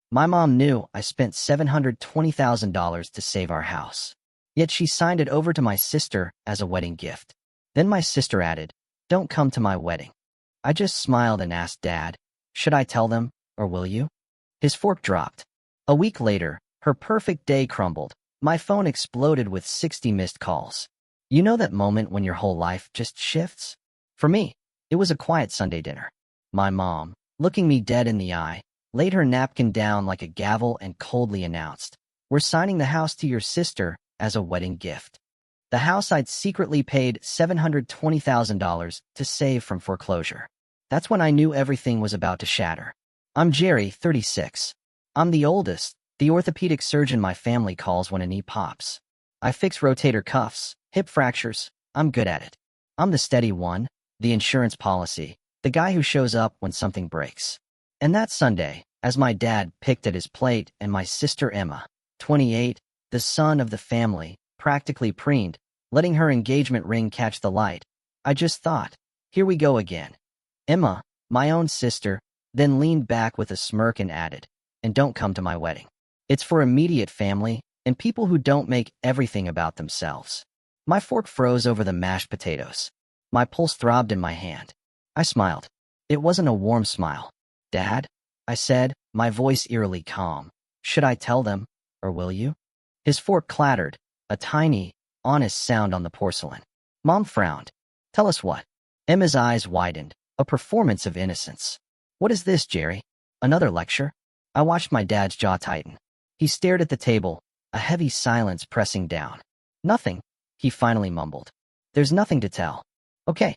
My mom knew I spent $720,000 to save our house. Yet she signed it over to my sister as a wedding gift. Then my sister added, "Don't come to my wedding." I just smiled and asked Dad, "Should I tell them, or will you?" His fork dropped. A week later, her perfect day crumbled. My phone exploded with 60 missed calls. You know that moment when your whole life just shifts? For me, it was a quiet Sunday dinner. My mom, looking me dead in the eye, laid her napkin down like a gavel and coldly announced, "We're signing the house to your sister as a wedding gift." The house I'd secretly paid $720,000 to save from foreclosure. That's when I knew everything was about to shatter. I'm Jerry, 36. I'm the oldest, the orthopedic surgeon my family calls when a knee pops. I fix rotator cuffs, hip fractures. I'm good at it. I'm the steady one, the insurance policy, the guy who shows up when something breaks. And that Sunday, as my dad picked at his plate and my sister Emma, 28, the son of the family, practically preened, letting her engagement ring catch the light, I just thought, here we go again. Emma, my own sister, then leaned back with a smirk and added, "And don't come to my wedding. It's for immediate family and people who don't make everything about themselves." My fork froze over the mashed potatoes. My pulse throbbed in my hand. I smiled. It wasn't a warm smile. "Dad," I said, my voice eerily calm, "should I tell them, or will you?" His fork clattered, a tiny, honest sound on the porcelain. Mom frowned. "Tell us what?" Emma's eyes widened, a performance of innocence. "What is this, Jerry? Another lecture?" I watched my dad's jaw tighten. He stared at the table, a heavy silence pressing down. "Nothing," he finally mumbled. "There's nothing to tell." "Okay,"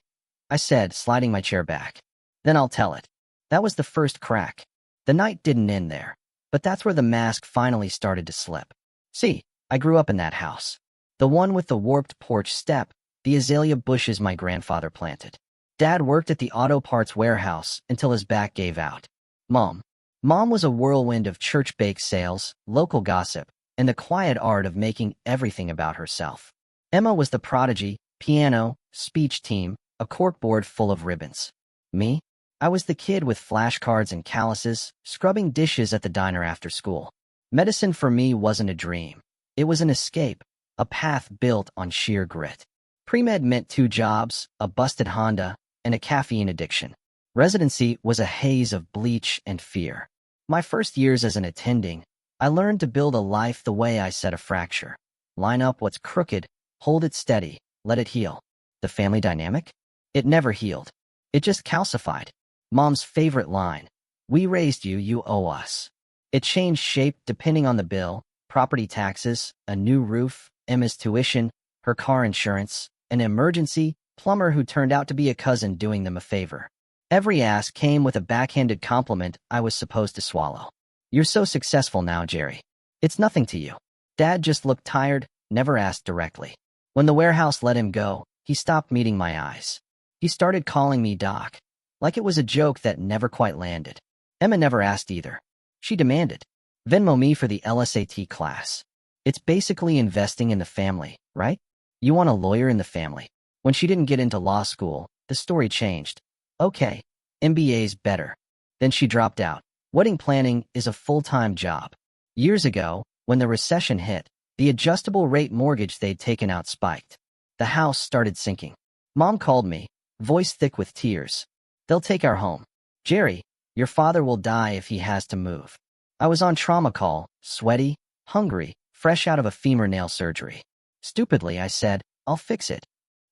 I said, sliding my chair back. "Then I'll tell it." That was the first crack. The night didn't end there, but that's where the mask finally started to slip. See, I grew up in that house. The one with the warped porch step, the azalea bushes my grandfather planted. Dad worked at the auto parts warehouse until his back gave out. Mom was a whirlwind of church bake sales, local gossip, and the quiet art of making everything about herself. Emma was the prodigy, piano, speech team, a corkboard full of ribbons. Me? I was the kid with flashcards and calluses, scrubbing dishes at the diner after school. Medicine for me wasn't a dream. It was an escape, a path built on sheer grit. Pre-med meant 2 jobs, a busted Honda, and a caffeine addiction. Residency was a haze of bleach and fear. My first years as an attending, I learned to build a life the way I set a fracture. Line up what's crooked, hold it steady, let it heal. The family dynamic? It never healed. It just calcified. Mom's favorite line, "We raised you, you owe us." It changed shape depending on the bill, property taxes, a new roof, Emma's tuition, her car insurance, an emergency, plumber who turned out to be a cousin doing them a favor. Every ask came with a backhanded compliment I was supposed to swallow. "You're so successful now, Jerry. It's nothing to you." Dad just looked tired, never asked directly. When the warehouse let him go, he stopped meeting my eyes. He started calling me Doc, like it was a joke that never quite landed. Emma never asked either. She demanded, "Venmo me for the LSAT class." It's basically investing in the family, right? You want a lawyer in the family. When she didn't get into law school, the story changed. Okay, MBA's better. Then she dropped out. Wedding planning is a full-time job. Years ago, when the recession hit, the adjustable rate mortgage they'd taken out spiked. The house started sinking. Mom called me, voice thick with tears. "They'll take our home. Jerry, your father will die if he has to move." I was on trauma call, sweaty, hungry, fresh out of a femur nail surgery. Stupidly, I said, "I'll fix it."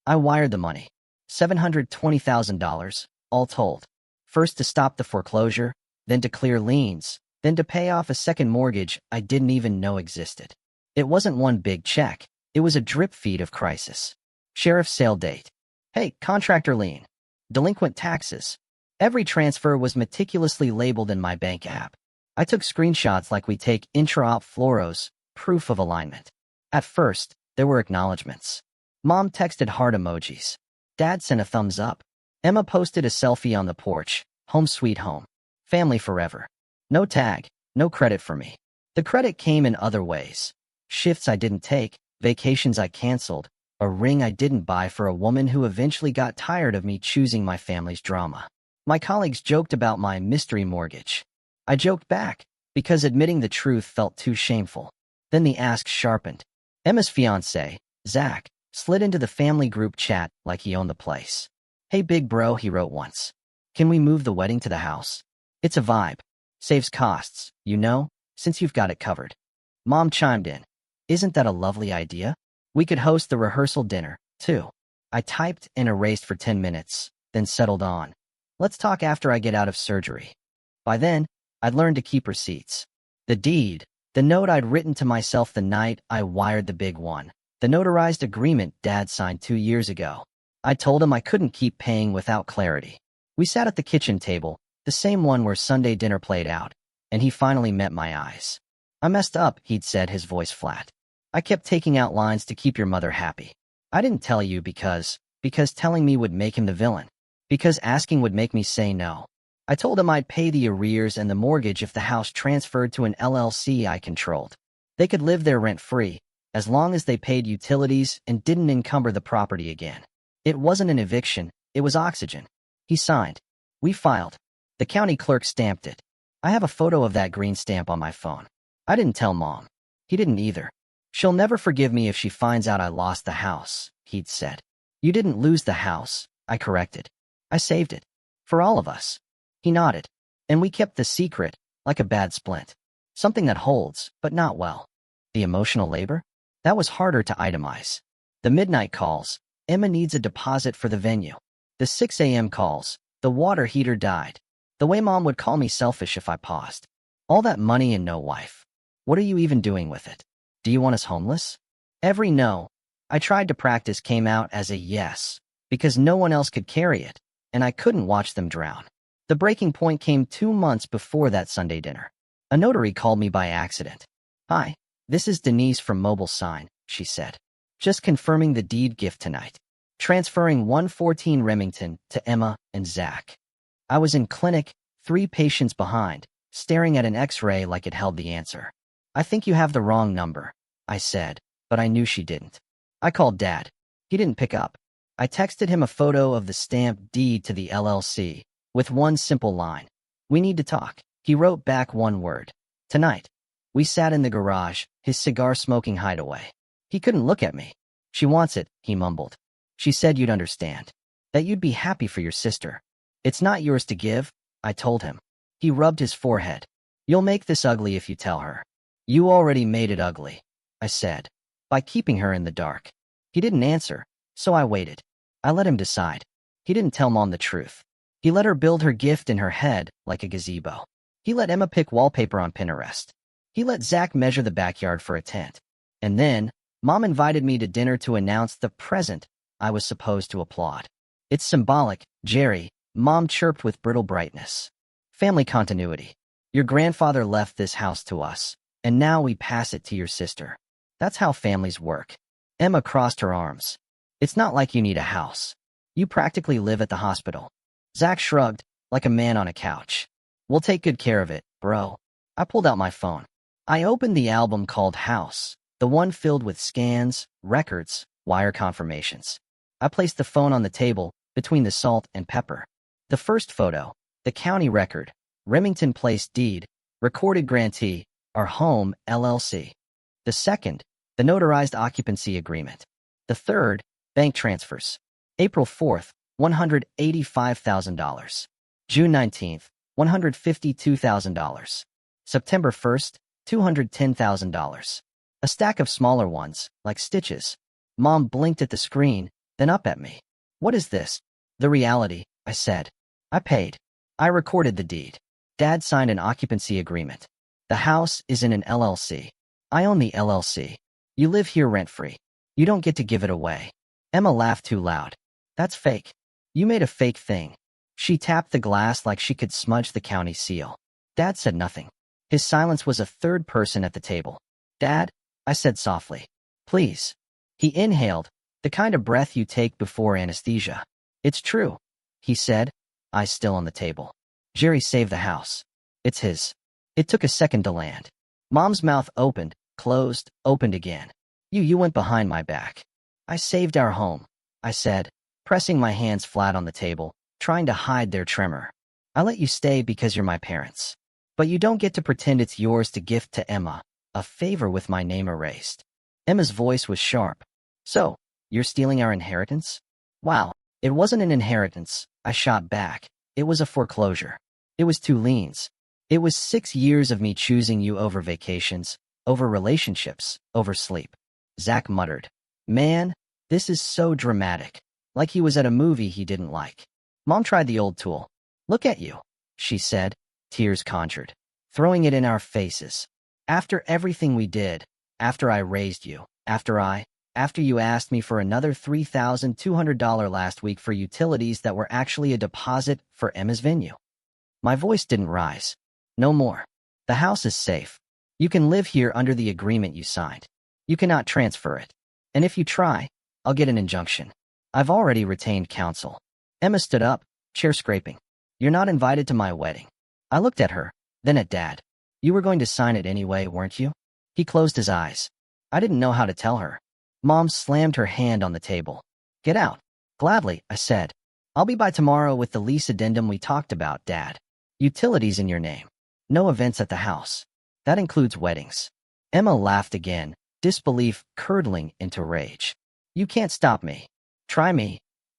I wired the money. $720,000, all told. First to stop the foreclosure, then to clear liens, then to pay off a second mortgage I didn't even know existed. It wasn't one big check. It was a drip feed of crisis. Sheriff's sale date. Hey, contractor lien. Delinquent taxes. Every transfer was meticulously labeled in my bank app. I took screenshots like we take intra-op fluoros, proof of alignment. At first, there were acknowledgments. Mom texted heart emojis. Dad sent a thumbs up. Emma posted a selfie on the porch. Home sweet home. Family forever. No tag, no credit for me. The credit came in other ways. Shifts I didn't take, vacations I canceled, a ring I didn't buy for a woman who eventually got tired of me choosing my family's drama. My colleagues joked about my mystery mortgage. I joked back, because admitting the truth felt too shameful. Then the ask sharpened. Emma's fiancé, Zach, slid into the family group chat like he owned the place. "Hey big bro," he wrote once. "Can we move the wedding to the house? It's a vibe. Saves costs, you know, since you've got it covered." Mom chimed in. "Isn't that a lovely idea? We could host the rehearsal dinner, too." I typed and erased for 10 minutes, then settled on. "Let's talk after I get out of surgery." By then, I'd learned to keep receipts. The deed, the note I'd written to myself the night I wired the big one, the notarized agreement Dad signed 2 years ago. I told him I couldn't keep paying without clarity. We sat at the kitchen table, the same one where Sunday dinner played out, and he finally met my eyes. "I messed up," he'd said, his voice flat. "I kept taking out lines to keep your mother happy. I didn't tell you because telling me would make him the villain. Because asking would make me say no. I told him I'd pay the arrears and the mortgage if the house transferred to an LLC I controlled. They could live there rent-free, as long as they paid utilities and didn't encumber the property again. It wasn't an eviction, it was oxygen." He signed. We filed. The county clerk stamped it. I have a photo of that green stamp on my phone. I didn't tell Mom. He didn't either. "She'll never forgive me if she finds out I lost the house," he'd said. "You didn't lose the house," I corrected. "I saved it. For all of us." He nodded. "And we kept the secret, like a bad splint. Something that holds, but not well." The emotional labor? That was harder to itemize. The midnight calls. Emma needs a deposit for the venue. The 6 a.m. calls. The water heater died. The way Mom would call me selfish if I paused. All that money and no wife. What are you even doing with it? Do you want us homeless? Every no I tried to practice came out as a yes, because no one else could carry it, and I couldn't watch them drown. The breaking point came 2 months before that Sunday dinner. A notary called me by accident. "Hi, this is Denise from Mobile Sign," she said. "Just confirming the deed gift tonight. Transferring 114 Remington to Emma and Zach." I was in clinic, 3 patients behind, staring at an X-ray like it held the answer. "I think you have the wrong number," I said, but I knew she didn't. I called Dad. He didn't pick up. I texted him a photo of the stamped deed to the LLC, with one simple line. "We need to talk." He wrote back one word. "Tonight." We sat in the garage, his cigar-smoking hideaway. He couldn't look at me. "She wants it," he mumbled. "She said you'd understand. That you'd be happy for your sister." "It's not yours to give," I told him. He rubbed his forehead. "You'll make this ugly if you tell her." "You already made it ugly," I said, "by keeping her in the dark." He didn't answer, so I waited. I let him decide. He didn't tell Mom the truth. He let her build her gift in her head like a gazebo. He let Emma pick wallpaper on Pinterest. He let Zach measure the backyard for a tent. And then, Mom invited me to dinner to announce the present I was supposed to applaud. "It's symbolic, Jerry," Mom chirped with brittle brightness. "Family continuity. Your grandfather left this house to us, and now we pass it to your sister. That's how families work." Emma crossed her arms. "It's not like you need a house. You practically live at the hospital." Zach shrugged, like a man on a couch. "We'll take good care of it, bro." I pulled out my phone. I opened the album called House, the one filled with scans, records, wire confirmations. I placed the phone on the table, between the salt and pepper. The first photo, the county record, Remington Place deed, recorded grantee, our home, LLC. The second, the notarized occupancy agreement. The third, bank transfers. April 4th, $185,000. June 19th, $152,000. September 1st, $210,000. A stack of smaller ones, like stitches. Mom blinked at the screen, then up at me. "What is this?" "The reality," I said. "I paid. I recorded the deed. Dad signed an occupancy agreement. The house is in an LLC. I own the LLC. You live here rent-free. You don't get to give it away." Emma laughed too loud. "That's fake. You made a fake thing." She tapped the glass like she could smudge the county seal. Dad said nothing. His silence was a third person at the table. "Dad," I said softly. "Please." He inhaled, the kind of breath you take before anesthesia. "It's true," he said, eyes still on the table. "Jerry saved the house. It's his." It took a second to land. Mom's mouth opened, closed, opened again. You went behind my back." "I saved our home," I said, pressing my hands flat on the table, trying to hide their tremor. "I let you stay because you're my parents. But you don't get to pretend it's yours to gift to Emma, a favor with my name erased. Emma's voice was sharp. So, you're stealing our inheritance? Wow, it wasn't an inheritance, I shot back. It was a foreclosure. It was 2 liens. It was 6 years of me choosing you over vacations, over relationships, over sleep. Zach muttered. Man, this is so dramatic. Like he was at a movie he didn't like. Mom tried the old tool. Look at you, she said, tears conjured, throwing it in our faces. After everything we did, after I raised you, after you asked me for another $3,200 last week for utilities that were actually a deposit for Emma's venue. My voice didn't rise. No more. The house is safe. You can live here under the agreement you signed. You cannot transfer it. And if you try, I'll get an injunction. I've already retained counsel. Emma stood up, chair scraping. You're not invited to my wedding. I looked at her, then at Dad. You were going to sign it anyway, weren't you? He closed his eyes. I didn't know how to tell her. Mom slammed her hand on the table. Get out. Gladly, I said. I'll be by tomorrow with the lease addendum we talked about, Dad. Utilities in your name. No events at the house. That includes weddings. Emma laughed again, disbelief curdling into rage. You can't stop me. Try me,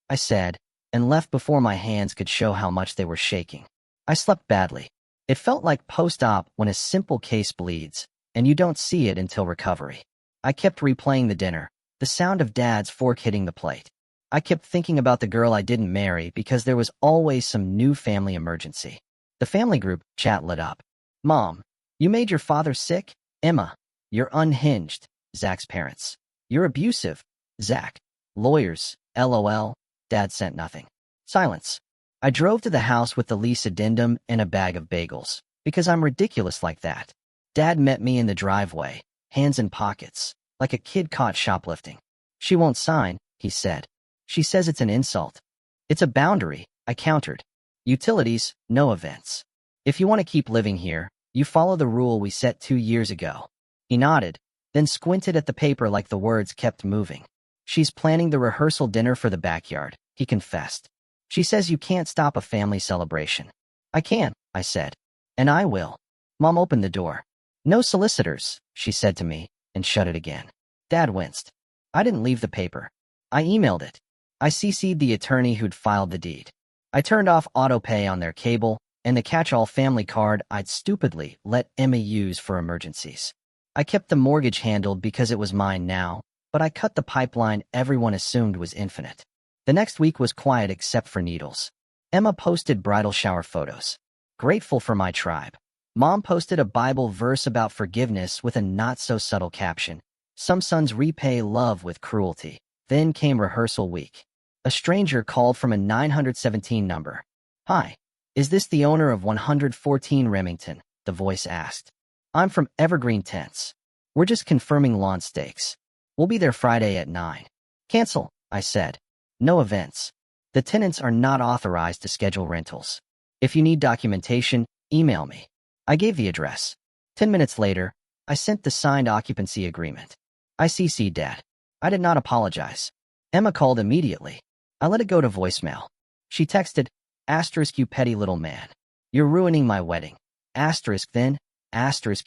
I said, and left before my hands could show how much they were shaking. I slept badly. It felt like post-op when a simple case bleeds, and you don't see it until recovery. I kept replaying the dinner, the sound of Dad's fork hitting the plate. I kept thinking about the girl I didn't marry because there was always some new family emergency. The family group chat lit up. Mom, you made your father sick? Emma, you're unhinged. Zach's parents. You're abusive. Zach. Lawyers. LOL. Dad sent nothing. Silence. I drove to the house with the lease addendum and a bag of bagels, because I'm ridiculous like that. Dad met me in the driveway, hands in pockets, like a kid caught shoplifting. She won't sign, he said. She says it's an insult. It's a boundary, I countered. Utilities, no events. If you want to keep living here, you follow the rule we set 2 years ago. He nodded, then squinted at the paper like the words kept moving. She's planning the rehearsal dinner for the backyard, he confessed. She says you can't stop a family celebration. I can, I said. And I will. Mom opened the door. No solicitors, she said to me, and shut it again. Dad winced. I didn't leave the paper. I emailed it. I CC'd the attorney who'd filed the deed. I turned off autopay on their cable and the catch-all family card I'd stupidly let Emma use for emergencies. I kept the mortgage handled because it was mine now, but I cut the pipeline everyone assumed was infinite. The next week was quiet except for needles. Emma posted bridal shower photos. Grateful for my tribe. Mom posted a Bible verse about forgiveness with a not-so-subtle caption. Some sons repay love with cruelty. Then came rehearsal week. A stranger called from a 917 number. Hi, is this the owner of 114 Remington? The voice asked. I'm from Evergreen Tents. We're just confirming lawn stakes. We'll be there Friday at 9. Cancel, I said. No events. The tenants are not authorized to schedule rentals. If you need documentation, email me. I gave the address. 10 minutes later, I sent the signed occupancy agreement. I CC'd Dad. I did not apologize. Emma called immediately. I let it go to voicemail. She texted, *, you petty little man. You're ruining my wedding. Then,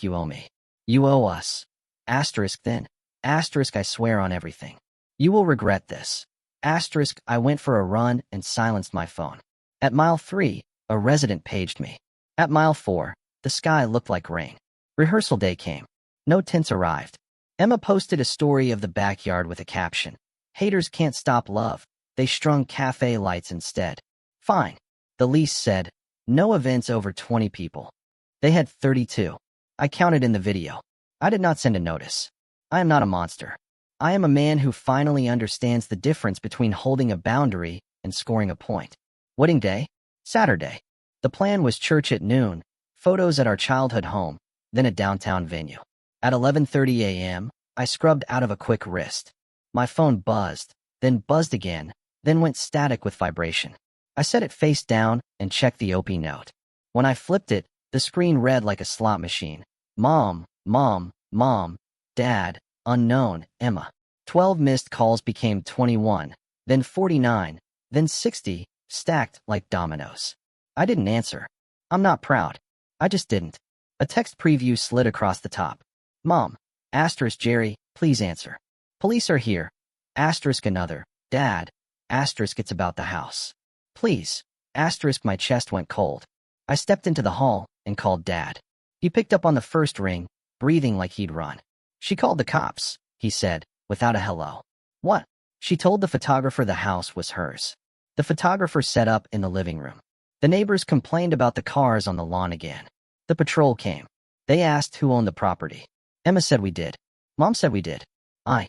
you owe me. You owe us. Then, I swear on everything. You will regret this. I went for a run and silenced my phone. At mile 3, a resident paged me. At mile 4, the sky looked like rain. Rehearsal day came. No tents arrived. Emma posted a story of the backyard with a caption. Haters can't stop love. They strung cafe lights instead. Fine. The lease said, no events over 20 people. They had 32. I counted in the video. I did not send a notice. I am not a monster. I am a man who finally understands the difference between holding a boundary and scoring a point. Wedding day? Saturday. The plan was church at noon, photos at our childhood home, then a downtown venue. At 11:30 a.m., I scrubbed out of a quick wrist. My phone buzzed, then buzzed again, then went static with vibration. I set it face down and checked the OP note. When I flipped it, the screen read like a slot machine. Mom, Mom, Mom, Dad, unknown, Emma. 12 missed calls became 21, then 49, then 60, stacked like dominoes. I didn't answer. I'm not proud. I just didn't. A text preview slid across the top. Mom. Asterisk Jerry, please answer. Police are here. Asterisk another. Dad. Asterisk it's about the house. Please. Asterisk my chest went cold. I stepped into the hall and called Dad. He picked up on the first ring, breathing like he'd run. She called the cops, he said, without a hello. What? She told the photographer the house was hers. The photographer set up in the living room. The neighbors complained about the cars on the lawn again. The patrol came. They asked who owned the property. Emma said we did. Mom said we did. I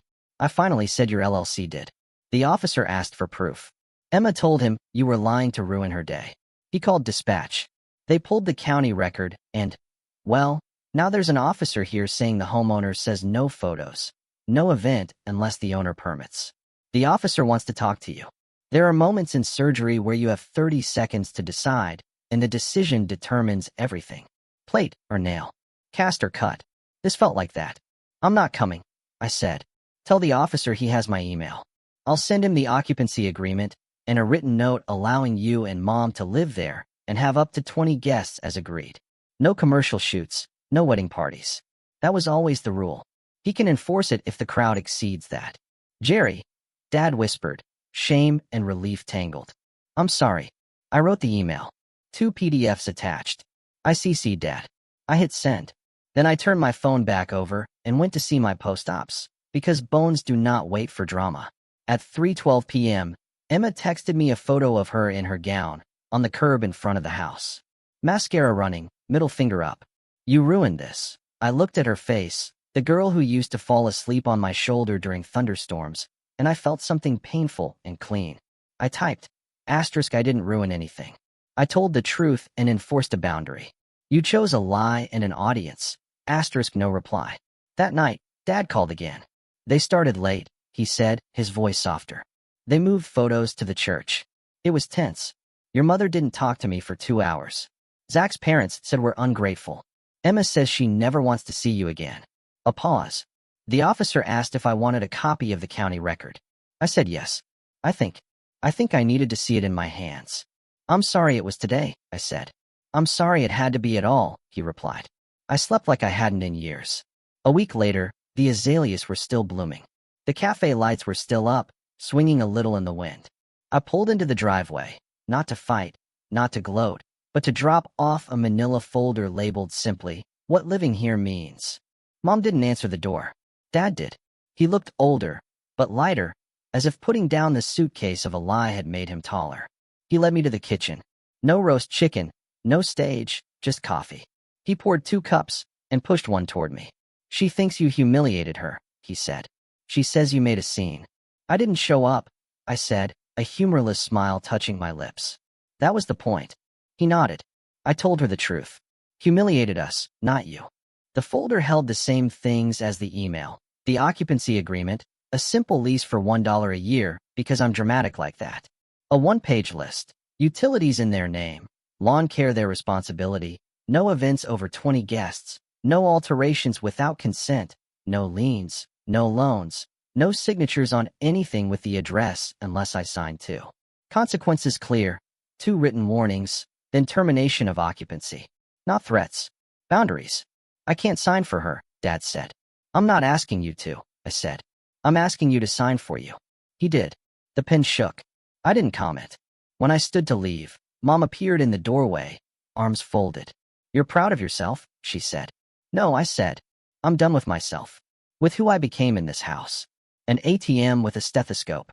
finally said your LLC did. The officer asked for proof. Emma told him you were lying to ruin her day. He called dispatch. They pulled the county record and, well, now there's an officer here saying the homeowner says no photos, no event unless the owner permits. The officer wants to talk to you. There are moments in surgery where you have 30 seconds to decide, and the decision determines everything. Plate or nail. Cast or cut. This felt like that. I'm not coming, I said. Tell the officer he has my email. I'll send him the occupancy agreement and a written note allowing you and Mom to live there and have up to 20 guests as agreed. No commercial shoots, no wedding parties. That was always the rule. He can enforce it if the crowd exceeds that. Jerry, Dad whispered, shame and relief tangled. I'm sorry. I wrote the email. 2 PDFs attached. I CC'd Dad. I hit send. Then I turned my phone back over and went to see my post-ops, because bones do not wait for drama. At 3:12 p.m., Emma texted me a photo of her in her gown, on the curb in front of the house. Mascara running, middle finger up. You ruined this. I looked at her face, the girl who used to fall asleep on my shoulder during thunderstorms, and I felt something painful and clean. I typed, asterisk I didn't ruin anything. I told the truth and enforced a boundary. You chose a lie and an audience. Asterisk no reply. That night, Dad called again. They started late, he said, his voice softer. They moved photos to the church. It was tense. Your mother didn't talk to me for 2 hours. Zach's parents said we're ungrateful. Emma says she never wants to see you again. A pause. The officer asked if I wanted a copy of the county record. I said yes. I think I needed to see it in my hands. I'm sorry it was today, I said. I'm sorry it had to be at all, he replied. I slept like I hadn't in years. A week later, the azaleas were still blooming. The cafe lights were still up, swinging a little in the wind. I pulled into the driveway, not to fight, not to gloat, but to drop off a manila folder labeled simply, What Living Here Means. Mom didn't answer the door. Dad did. He looked older, but lighter, as if putting down the suitcase of a lie had made him taller. He led me to the kitchen. No roast chicken, no stage, just coffee. He poured 2 cups and pushed one toward me. She thinks you humiliated her, he said. She says you made a scene. I didn't show up, I said, a humorless smile touching my lips. That was the point. He nodded. I told her the truth. Humiliated us, not you. The folder held the same things as the email. The occupancy agreement, a simple lease for $1 a year because I'm dramatic like that. A 1-page list. Utilities in their name. Lawn care their responsibility. No events over 20 guests. No alterations without consent. No liens. No loans. No signatures on anything with the address unless I sign too. Consequences clear. 2 written warnings, then termination of occupancy. Not threats. Boundaries. I can't sign for her, Dad said. I'm not asking you to, I said. I'm asking you to sign for you. He did. The pen shook. I didn't comment. When I stood to leave, Mom appeared in the doorway, arms folded. You're proud of yourself, she said. No, I said. I'm done with myself. With who I became in this house. An ATM with a stethoscope.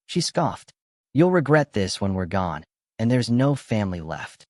She scoffed. You'll regret this when we're gone, and there's no family left.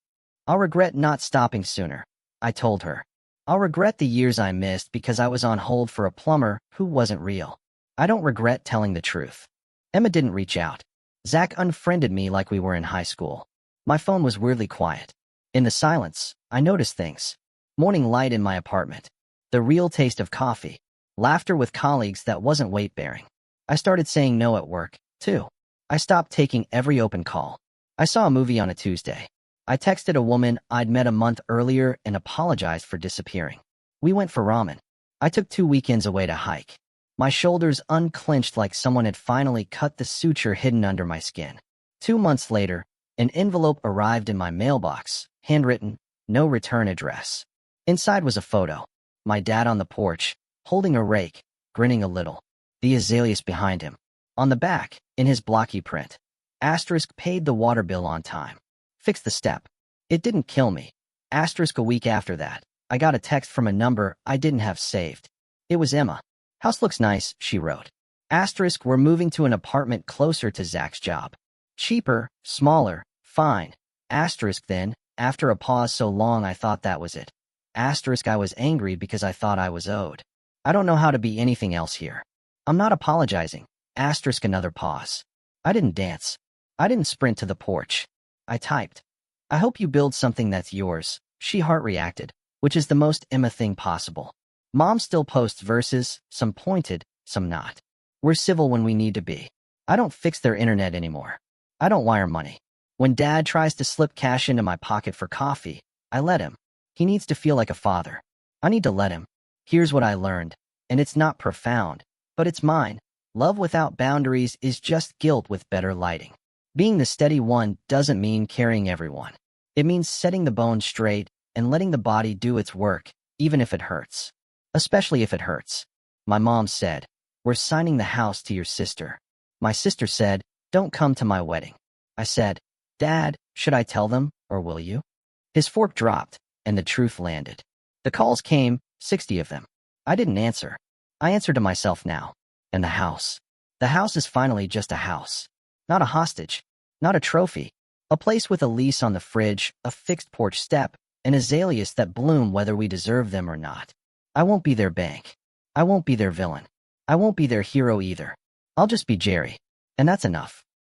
I'll regret not stopping sooner, I told her. I'll regret the years I missed because I was on hold for a plumber who wasn't real. I don't regret telling the truth. Emma didn't reach out. Zach unfriended me like we were in high school. My phone was weirdly quiet. In the silence, I noticed things. Morning light in my apartment. The real taste of coffee. Laughter with colleagues that wasn't weight-bearing. I started saying no at work, too. I stopped taking every open call. I saw a movie on a Tuesday. I texted a woman I'd met a month earlier and apologized for disappearing. We went for ramen. I took 2 weekends away to hike. My shoulders unclenched like someone had finally cut the suture hidden under my skin. 2 months later, an envelope arrived in my mailbox, handwritten, no return address. Inside was a photo. My dad on the porch, holding a rake, grinning a little. The azaleas behind him. On the back, in his blocky print. Asterisk paid the water bill on time. Fixed the step. It didn't kill me. Asterisk a week after that, I got a text from a number I didn't have saved. It was Emma. House looks nice, she wrote. Asterisk we're moving to an apartment closer to Zach's job. Cheaper, smaller, fine. Asterisk then, after a pause so long I thought that was it. Asterisk I was angry because I thought I was owed. I don't know how to be anything else here. I'm not apologizing. Asterisk another pause. I didn't dance. I didn't sprint to the porch. I typed. I hope you build something that's yours. She heart reacted, which is the most Emma thing possible. Mom still posts verses, some pointed, some not. We're civil when we need to be. I don't fix their internet anymore. I don't wire money. When Dad tries to slip cash into my pocket for coffee, I let him. He needs to feel like a father. I need to let him. Here's what I learned, and it's not profound, but it's mine. Love without boundaries is just guilt with better lighting. Being the steady one doesn't mean carrying everyone. It means setting the bone straight and letting the body do its work, even if it hurts. Especially if it hurts. My mom said, we're signing the house to your sister. My sister said, don't come to my wedding. I said, Dad, should I tell them, or will you? His fork dropped, and the truth landed. The calls came, 60 of them. I didn't answer. I answer to myself now. And the house. The house is finally just a house. Not a hostage. Not a trophy. A place with a lease on the fridge, a fixed porch step, and azaleas that bloom whether we deserve them or not. I won't be their bank. I won't be their villain. I won't be their hero either. I'll just be Jerry. And that's enough.